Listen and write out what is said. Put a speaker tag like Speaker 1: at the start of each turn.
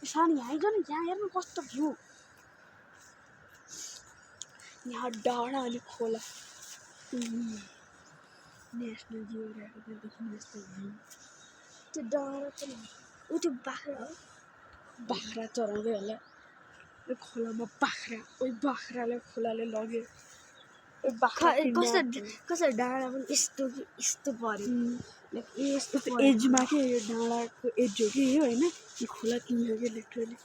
Speaker 1: सानी आइज न यहाँ हेर्नु कस्तो भ्यू यहाँ डाँडा अनि खोला नेसनल जियोग्राफीमा देखिने जस्तो भ्यू त्यो डाँडा पनि ऊ त्यो बाख्रा चराउँदै होला यो खोलामा बाख्रा ओइ बाख्राले खोलाले लग्यो कसरी डाँडा पनि यस्तो पऱ्यो यस्तो एजमा के यो डाँडाको एज हो कि यो होइन खोला त्यही हो कि लिटरली